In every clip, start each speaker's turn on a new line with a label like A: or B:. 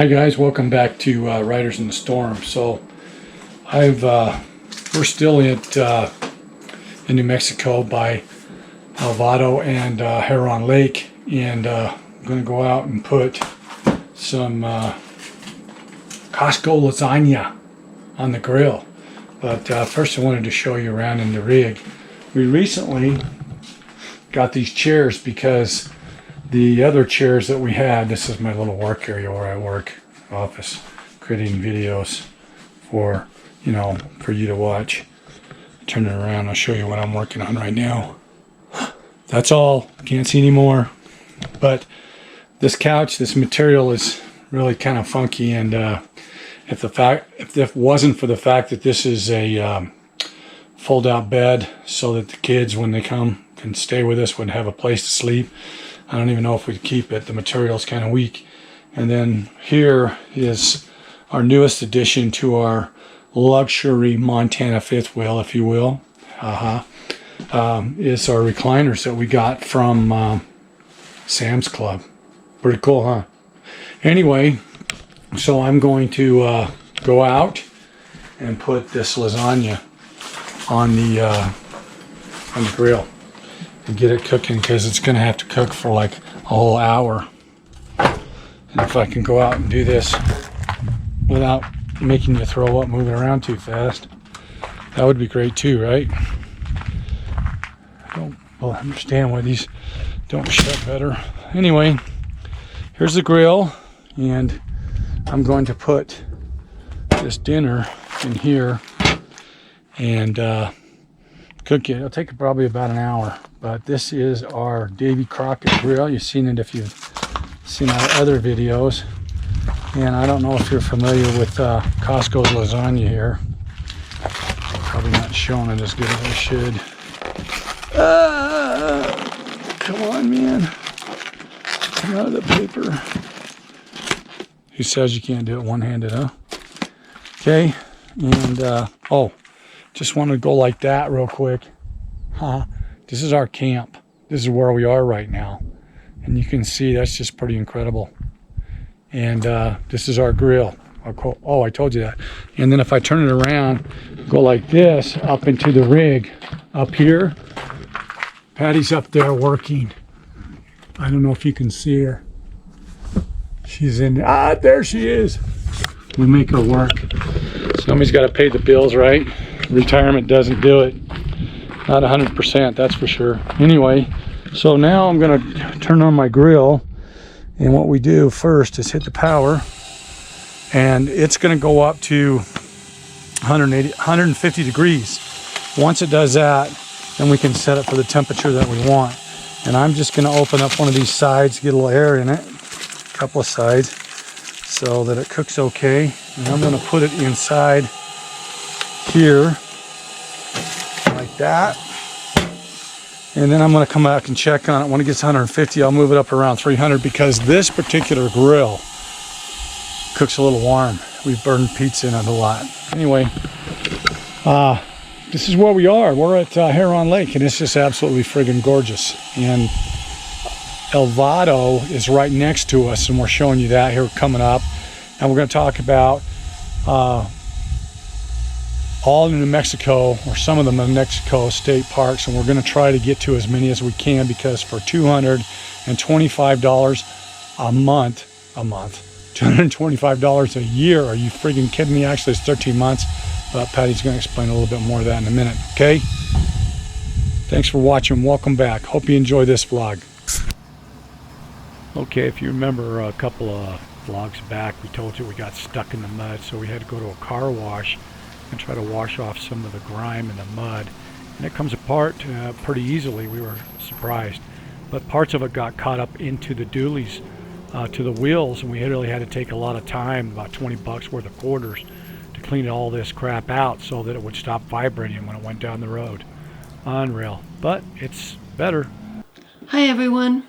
A: Hi guys, welcome back to Riders in the Storm. So we're still in New Mexico by Vado and Heron Lake, and I'm going to go out and put some Costco lasagna on the grill. But first I wanted to show you around in the rig. We recently got these chairs because the other chairs that we had, this is my little work area where I work, office, creating videos for, for you to watch. Turn it around, I'll show you what I'm working on right now. That's all, can't see anymore. But this couch, this material is really kind of funky, and if it wasn't for the fact that this is a fold-out bed so that the kids, when they come, can stay with us, would have a place to sleep, I don't even know if we'd keep it. The material's kind of weak. And then here is our newest addition to our luxury Montana fifth wheel, if you will. Is our recliners that we got from Sam's Club. Pretty cool, huh? Anyway, so I'm going to go out and put this lasagna on the grill and get it cooking, because it's going to have to cook for like a whole hour. And if I can go out and do this without making you throw up moving around too fast, that would be great too, right? I don't understand why these don't shut better. Anyway, here's the grill, and I'm going to put this dinner in here and cook it. It'll take probably about an hour, but this is our Davy Crockett grill. You've seen it if you've seen our other videos, and I don't know if you're familiar with Costco's lasagna here. Probably not showing it as good as I should. Come on, man, come out of the paper. Who says you can't do it one-handed, huh? Okay, and just want to go like that real quick. This is our camp. This is where we are right now. And you can see that's just pretty incredible. And this is our grill. Oh, I told you that. And then if I turn it around, go like this, up into the rig. Up here, Patty's up there working. I don't know if you can see her. She's in, there she is. We make her work. Somebody's got to pay the bills, right? Retirement doesn't do it. Not 100%, that's for sure. Anyway, so now I'm going to turn on my grill, and what we do first is hit the power, and it's going to go up to 150 degrees. Once it does that, then we can set it for the temperature that we want. And I'm just going to open up one of these sides, get a little air in it, a couple of sides, so that it cooks okay. And I'm going to put it inside here like that, and then I'm going to come back and check on it. When it gets 150, I'll move it up around 300, because this particular grill cooks a little warm. We've burned pizza in it a lot. Anyway, this is where we are. We're at Heron Lake, and it's just absolutely friggin' gorgeous. And El Vado is right next to us, and we're showing you that here coming up. And we're going to talk about all in New Mexico, or some of them in New Mexico state parks, and we're going to try to get to as many as we can, because for $225 a month, $225 a year, are you friggin' kidding me? Actually, it's 13 months, but Patty's going to explain a little bit more of that in a minute, okay? Thanks for watching. Welcome back. Hope you enjoy this vlog. Okay, if you remember a couple of vlogs back, we told you we got stuck in the mud, so we had to go to a car wash and try to wash off some of the grime and the mud, and it comes apart pretty easily. We were surprised, but parts of it got caught up into the dualies, to the wheels, and we really had to take a lot of time, about 20 bucks worth of quarters, to clean all this crap out so that it would stop vibrating when it went down the road. Unreal, but it's better.
B: Hi everyone,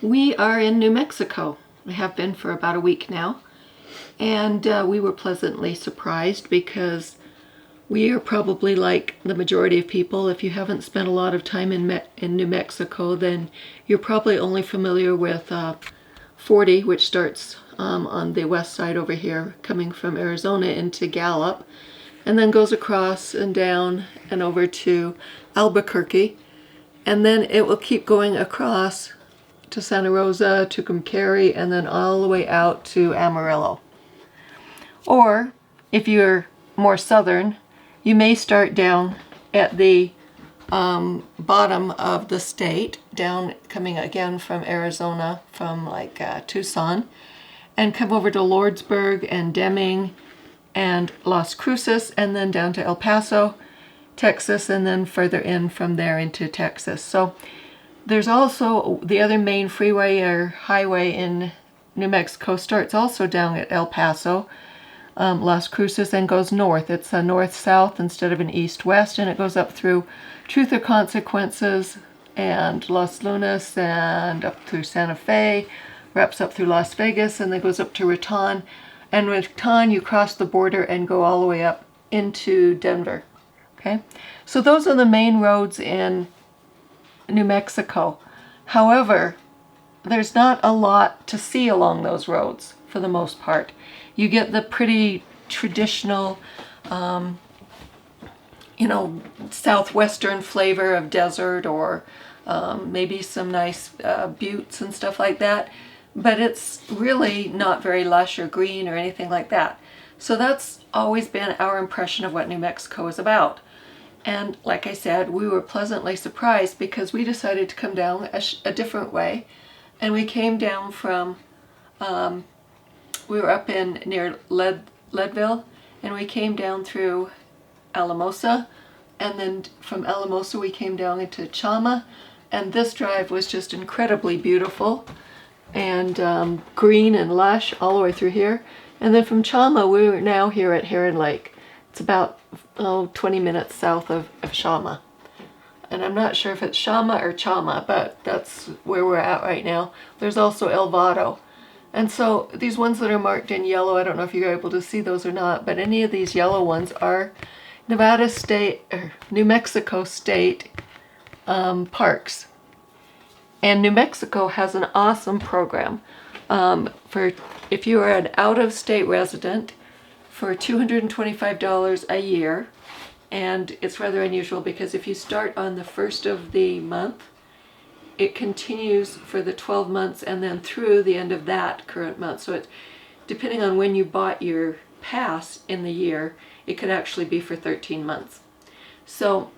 B: we are in New Mexico. We have been for about a week now. And we were pleasantly surprised, because we are probably like the majority of people. If you haven't spent a lot of time in New Mexico, then you're probably only familiar with 40, which starts on the west side over here, coming from Arizona into Gallup, and then goes across and down and over to Albuquerque, and then it will keep going across to Santa Rosa, to Tucumcari, and then all the way out to Amarillo. Or if you're more southern, you may start down at the bottom of the state, down coming again from Arizona, from like Tucson, and come over to Lordsburg and Deming and Las Cruces, and then down to El Paso, Texas, and then further in from there into Texas. So there's also the other main freeway or highway in New Mexico starts also down at El Paso, Las Cruces, and goes north. It's a north-south instead of an east-west, and it goes up through Truth or Consequences and Los Lunas and up through Santa Fe, wraps up through Las Vegas, and then goes up to Raton. And Raton, you cross the border and go all the way up into Denver. Okay, so those are the main roads in New Mexico. However, there's not a lot to see along those roads for the most part. You get the pretty traditional, southwestern flavor of desert, or maybe some nice buttes and stuff like that. But it's really not very lush or green or anything like that. So that's always been our impression of what New Mexico is about. And like I said, we were pleasantly surprised because we decided to come down a different way. And we came down from, we were up in near Leadville, and we came down through Alamosa, and then from Alamosa we came down into Chama, and this drive was just incredibly beautiful and green and lush all the way through here. And then from Chama we were now here at Heron Lake. It's about 20 minutes south of Chama. And I'm not sure if it's Chama or Chama, but that's where we're at right now. There's also El Vado. And so these ones that are marked in yellow, I don't know if you're able to see those or not, but any of these yellow ones are Nevada State or New Mexico State parks. And New Mexico has an awesome program for if you are an out-of-state resident for $225 a year. And it's rather unusual because if you start on the first of the month, it continues for the 12 months and then through the end of that current month. So it's depending on when you bought your pass in the year, it could actually be for 13 months. So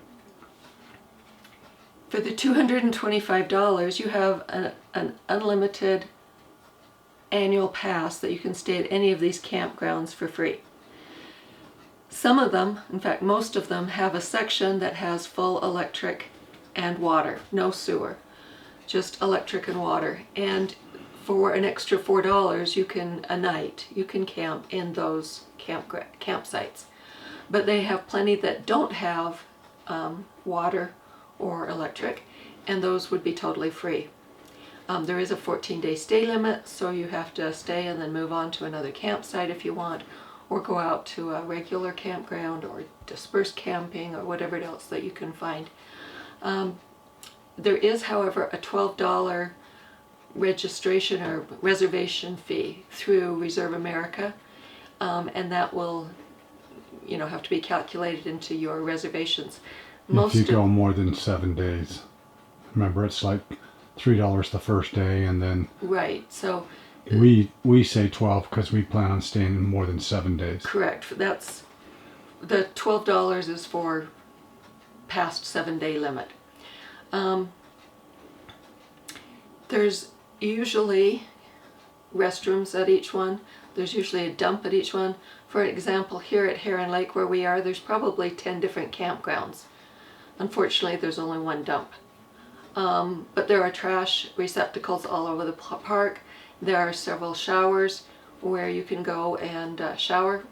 B: for the $225, you have an unlimited annual pass that you can stay at any of these campgrounds for free. Some of them, in fact most of them, have a section that has full electric and water, no sewer, just electric and water. And for an extra $4 a night, you can camp in those campsites. But they have plenty that don't have water or electric, and those would be totally free. There is a 14-day stay limit, so you have to stay and then move on to another campsite if you want, or go out to a regular campground or dispersed camping or whatever else that you can find. There is, however, a $12 registration or reservation fee through Reserve America, and that will, have to be calculated into your reservations.
A: If you go more than 7 days. Remember, it's like $3 the first day, and then
B: right. So
A: we say 12 because we plan on staying more than 7 days.
B: Correct. That's the $12 is for past 7-day limit. There's usually restrooms at each one. There's usually a dump at each one. For example, here at Heron Lake where we are, there's probably 10 different campgrounds. Unfortunately, there's only one dump. But there are trash receptacles all over the park. There are several showers where you can go and shower,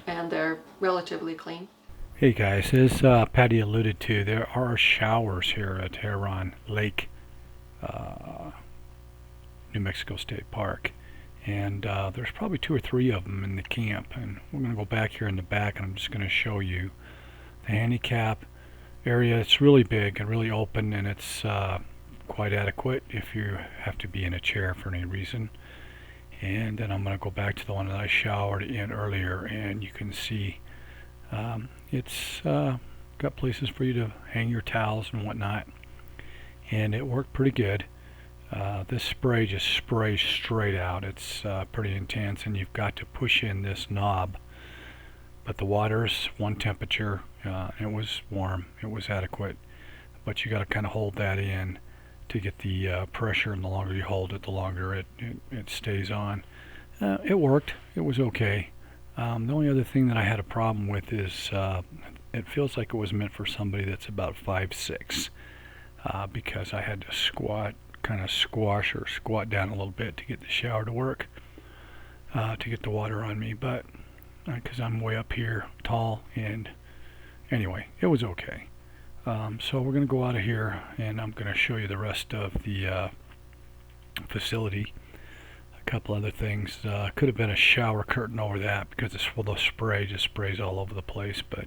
B: and they're relatively clean.
A: Hey guys, as Patty alluded to, there are showers here at Heron Lake, New Mexico State Park. And there's probably 2 or 3 of them in the camp. And we're going to go back here in the back, and I'm just going to show you the handicap area. It's really big and really open, and it's quite adequate if you have to be in a chair for any reason. And then I'm going to go back to the one that I showered in earlier, and you can see it's got places for you to hang your towels and whatnot, and it worked pretty good. This spray just sprays straight out. It's pretty intense, and you've got to push in this knob. But the water's one temperature. It was warm. It was adequate. But you got to kind of hold that in to get the pressure, and the longer you hold it, the longer it stays on. It worked. It was okay. The only other thing that I had a problem with is it feels like it was meant for somebody that's about 5'6", because I had to kind of squash or squat down a little bit to get the shower to work, to get the water on me. But because I'm way up here, tall, and anyway, it was okay. So we're going to go out of here, and I'm going to show you the rest of the facility. A couple other things. Could have been a shower curtain over that because the spray just sprays all over the place, but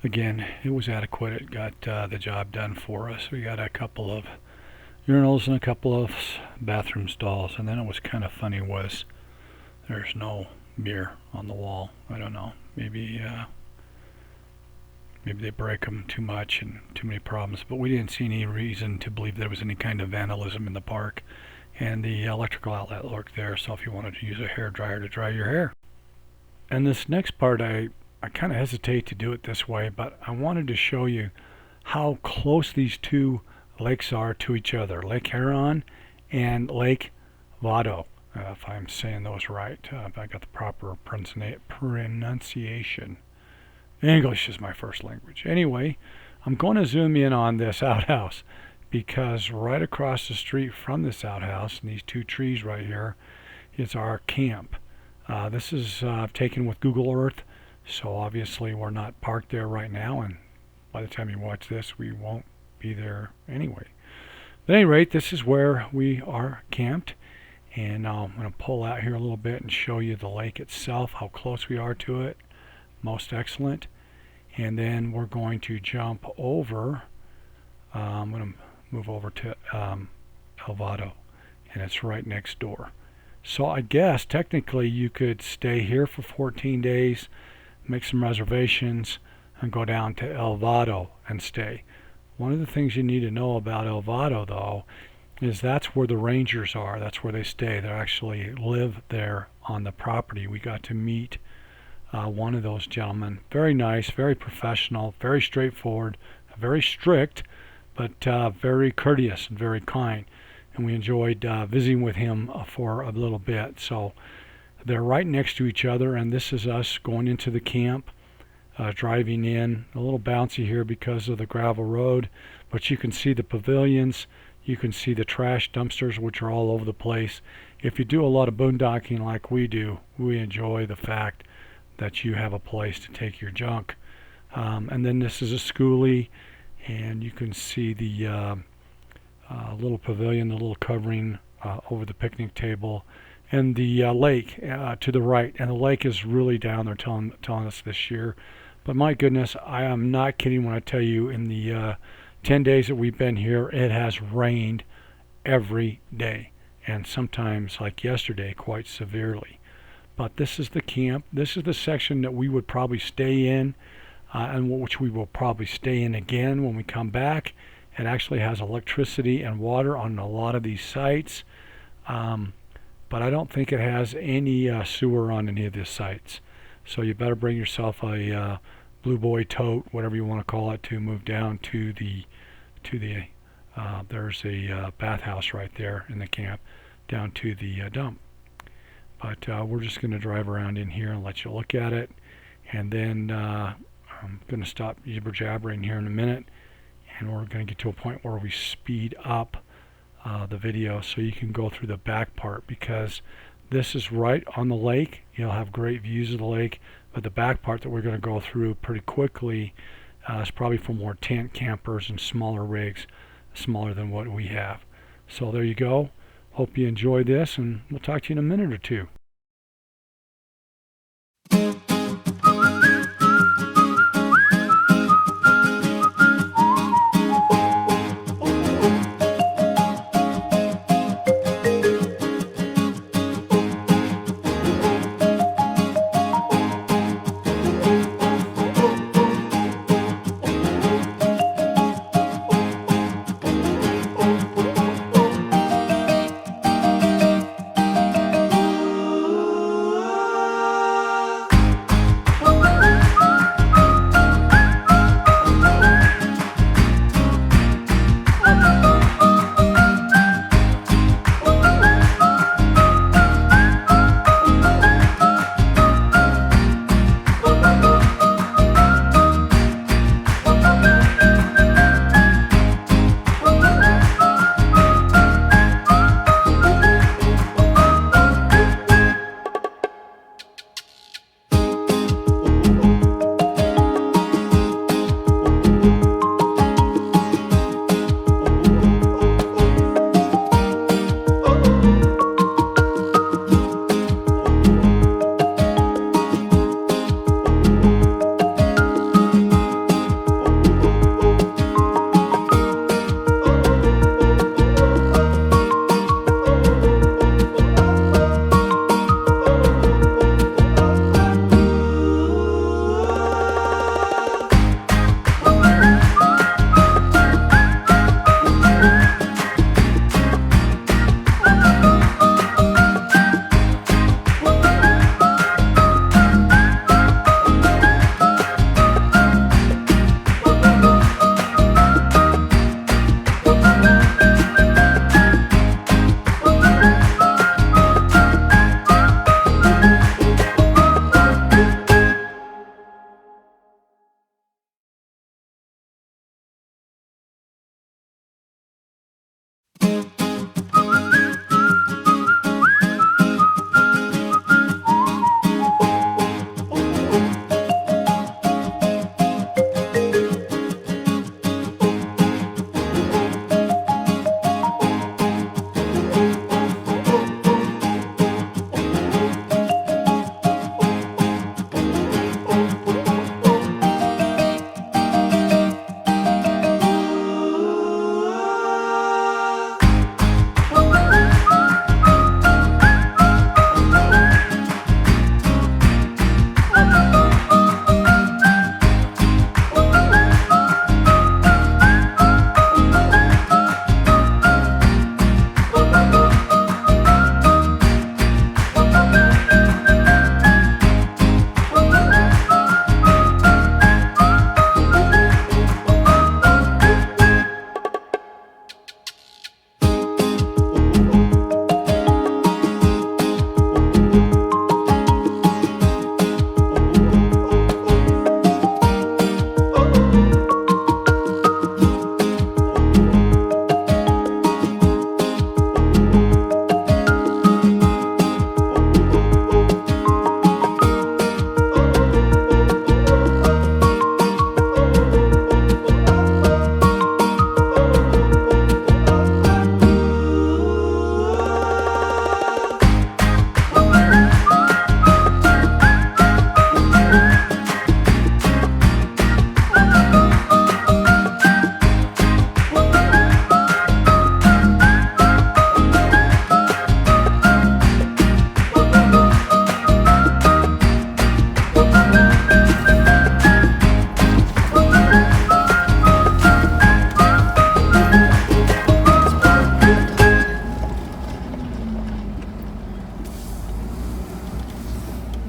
A: again, it was adequate. It got the job done for us. We got a couple of urinals and a couple of bathroom stalls, and then it was kind of funny was there's no mirror on the wall. I don't know, maybe they break them too much and too many problems, but we didn't see any reason to believe there was any kind of vandalism in the park. And the electrical outlet worked there, so if you wanted to use a hair dryer to dry your hair. And this next part, I kind of hesitate to do it this way, but I wanted to show you how close these two lakes are to each other, Lake Huron and Lake Vado, if I'm saying those right, if I got the proper pronunciation. English is my first language. Anyway, I'm going to zoom in on this outhouse, because right across the street from this outhouse, and these two trees right here, is our camp. This is taken with Google Earth, so obviously we're not parked there right now, and by the time you watch this, we won't be there anyway. But at any rate, this is where we are camped, and I'm going to pull out here a little bit and show you the lake itself, how close we are to it. Most excellent. And then we're going to jump over. I'm going to move over to El Vado, and it's right next door. So I guess technically you could stay here for 14 days, make some reservations, and go down to El Vado and stay. One of the things you need to know about El Vado, though, is that's where the rangers are. That's where they stay. They actually live there on the property. We got to meet one of those gentlemen. Very nice, very professional, very straightforward, very strict, but very courteous and very kind. And we enjoyed visiting with him for a little bit. So they're right next to each other, and this is us going into the camp, driving in. A little bouncy here because of the gravel road, but you can see the pavilions. You can see the trash dumpsters, which are all over the place. If you do a lot of boondocking like we do, we enjoy the fact that you have a place to take your junk. And then this is a schoolie, and you can see the little pavilion, the little covering over the picnic table, and the lake to the right. And the lake is really down there, telling us this year. But my goodness, I am not kidding when I tell you, in the 10 days that we've been here, it has rained every day, and sometimes, like yesterday, quite severely. But this is the camp. This is the section that we would probably stay in, and which we will probably stay in again when we come back. It actually has electricity and water on a lot of these sites, but I don't think it has any sewer on any of these sites. So you better bring yourself a Blue Boy tote, whatever you want to call it, to move down to the there's a bathhouse right there in the camp, down to the dump. But we're just going to drive around in here and let you look at it, and then I'm going to stop jibber-jabbering here in a minute, and we're going to get to a point where we speed up the video so you can go through the back part, because this is right on the lake. You'll have great views of the lake, but the back part that we're going to go through pretty quickly is probably for more tent campers and smaller rigs, smaller than what we have. So there you go. Hope you enjoy this, and we'll talk to you in a minute or two.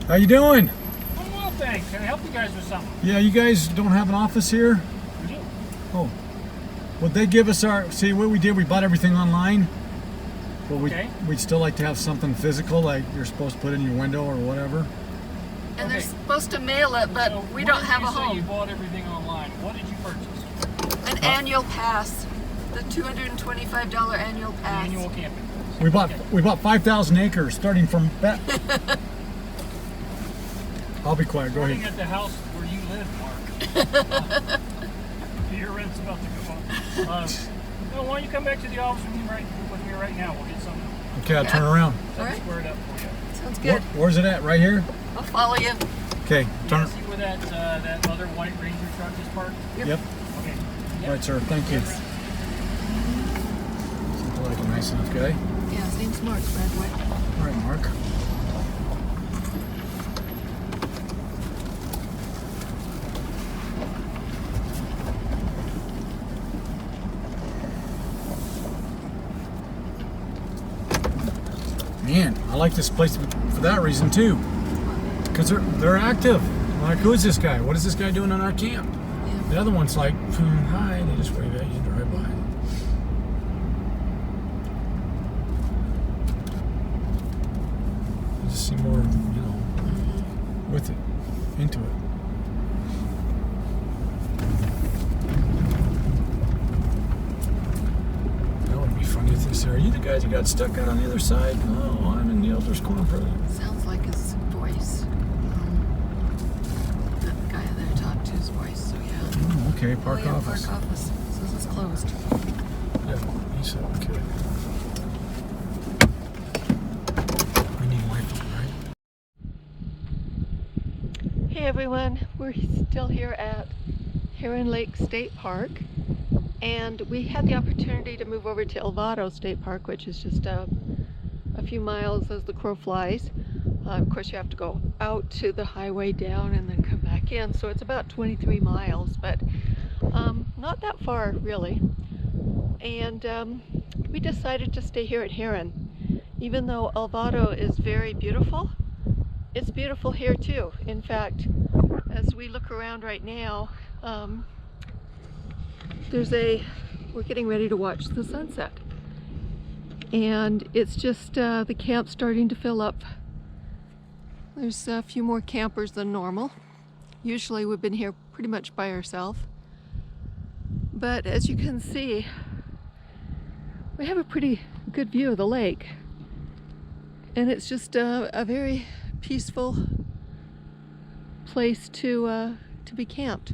A: How you doing?
C: Oh, well, thanks. Can I help you guys with something?
A: Yeah, you guys don't have an office here?
C: We do.
A: Oh. Would they give us our... See, what we did, we bought everything online. But we'd still like to have something physical, like you're supposed to put in your window or whatever.
B: And they're supposed to mail it, but
C: So
B: we don't have a
C: You
B: home.
C: bought everything online. What did you purchase?
B: An annual pass. The $225 annual pass.
C: Annual camping.
A: We bought 5,000 acres, starting from that. I'll be quiet. Go
C: Starting
A: ahead.
C: at the house where you live, Mark. Your rent's about to go up. No, why don't you come back to the office with me right now? We'll get something.
A: Okay, I'll turn around.
B: All right.
C: Squared up for you.
B: Sounds good.
A: Where's it at? Right here?
B: I'll follow you.
A: Okay, turn.
C: See where that other white Ranger truck is parked?
A: Yep.
C: Okay.
A: All right, sir. Thank you. Seems like a nice enough guy.
B: Yeah, his name's Mark, by the way.
A: All right, Mark. Man, I like this place for that reason too. Because they're active. Like, who is this guy? What is this guy doing on our camp?
B: Yeah.
A: The other one's like, hi, they just wave at you and drive by. You just seem more, with it, into it. That would be funny if they say, are you the guys who got stuck out on the other side? No, I'm in the Elder's Corner program.
B: Sounds like his voice. That guy there talked to his voice, so yeah.
A: Oh, okay, park office.
B: Park office. Says it's closed.
A: Yeah, he said, okay. I need Wi-Fi, right?
B: Hey everyone, we're still here at Heron Lake State Park, and we had the opportunity to move over to Vado State Park, which is just a few miles as the crow flies. Of course, you have to go out to the highway down and then come back in, so it's about 23 miles, but not that far really. And we decided to stay here at Heron. Even though Vado is very beautiful, it's beautiful here too. In fact, as we look around right now, we're getting ready to watch the sunset. And it's just the camp's starting to fill up. There's a few more campers than normal. Usually we've been here pretty much by ourselves. But as you can see, we have a pretty good view of the lake. And it's just a very peaceful place to be camped.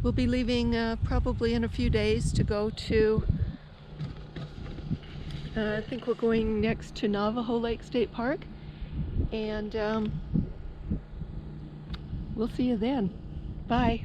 B: We'll be leaving probably in a few days to go to, I think we're going next to Navajo Lake State Park, and we'll see you then. Bye.